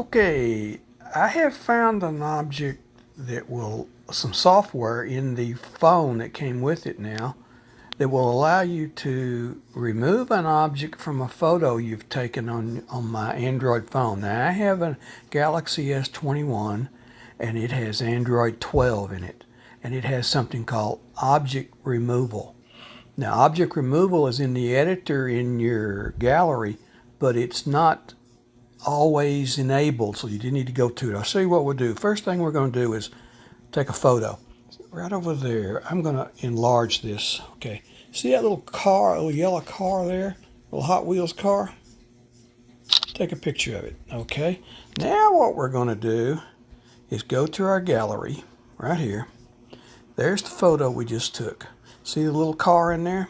Okay, I have found an object that will, some software in the phone that came with it now, that will allow you to remove an object from a photo you've taken on my Android phone. Now I have a Galaxy S21 and it has Android 12 in it, and it has something called object removal. Now object removal is in the editor in your gallery, but it's not always enabled, so you do need to go to it. I'll show you what we'll do. First thing we're going to do is take a photo. Right over there, I'm going to enlarge this. Okay, see that little car, little yellow car there? Little Hot Wheels car? Take a picture of it. Okay, now what we're going to do is go to our gallery right here. There's the photo we just took. See the little car in there?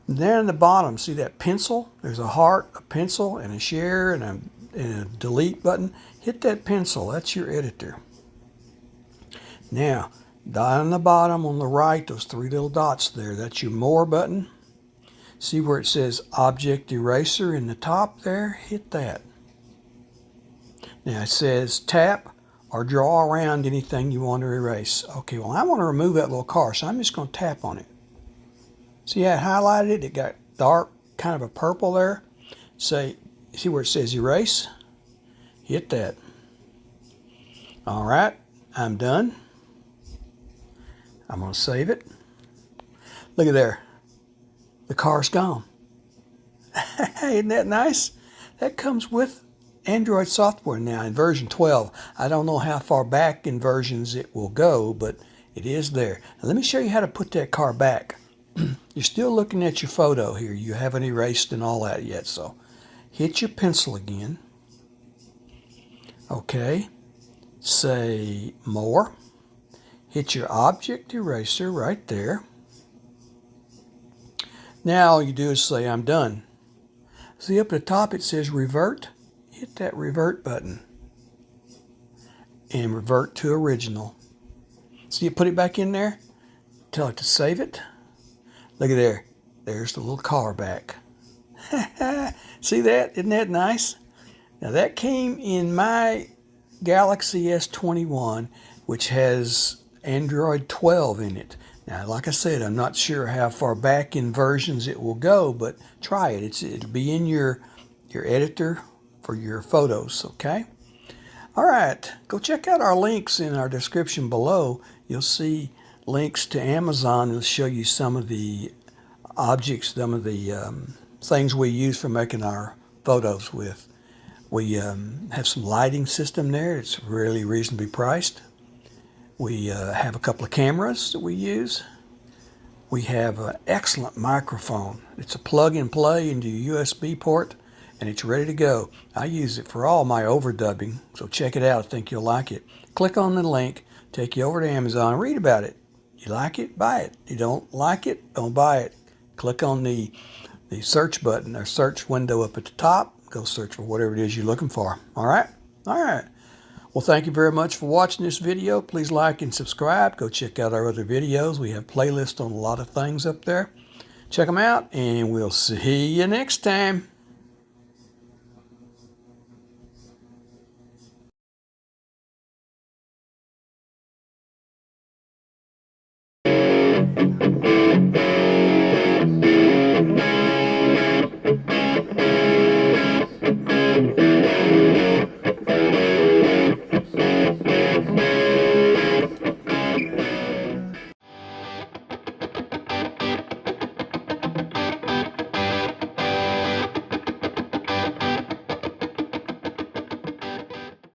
There in the bottom, see that pencil? There's a heart, a pencil, and a share, and a delete button. Hit that pencil. That's your editor. Now, down the bottom on the right, those three little dots there, that's your More button. See where it says Object Eraser in the top there? Hit that. Now it says tap or draw around anything you want to erase. Okay, well I want to remove that little car, so I'm just going to tap on it. See how it highlighted it? It got dark, kind of a purple there. See where it says erase? Hit that. All right, I'm done. I'm going to save it. Look at there. The car's gone. Isn't that nice? That comes with Android software now in version 12. I don't know how far back in versions it will go, but it is there. Now, let me show you how to put that car back. You're still looking at your photo here. You haven't erased and all that yet, so hit your pencil again. Okay, say More. Hit your object eraser right there. Now all you do is say I'm done. See up at the top it says revert. Hit that revert button and revert to original. See, you put it back in there. Tell it to save it. Look at there. There's the little car back. See that? Isn't that nice? Now that came in my Galaxy S21, which has Android 12 in it. Now, like I said, I'm not sure how far back in versions it will go, but try it. It'll be in your editor for your photos, okay? All right, go check out our links in our description below. You'll see links to Amazon. It'll show you some of the objects, some of the things we use for making our photos with. We have some lighting system there. It's really reasonably priced. We have a couple of cameras that we use. We have an excellent microphone. It's a plug and play into your USB port, and it's ready to go. I use it for all my overdubbing, so check it out. I think you'll like it. Click on the link, take you over to Amazon, read about it. You like it, buy it. You don't like it, don't buy it. Click on the search button or search window up at the top. Go search for whatever it is you're looking for. All right? All right. Well, thank you very much for watching this video. Please like and subscribe. Go check out our other videos. We have playlists on a lot of things up there. Check them out, and we'll see you next time.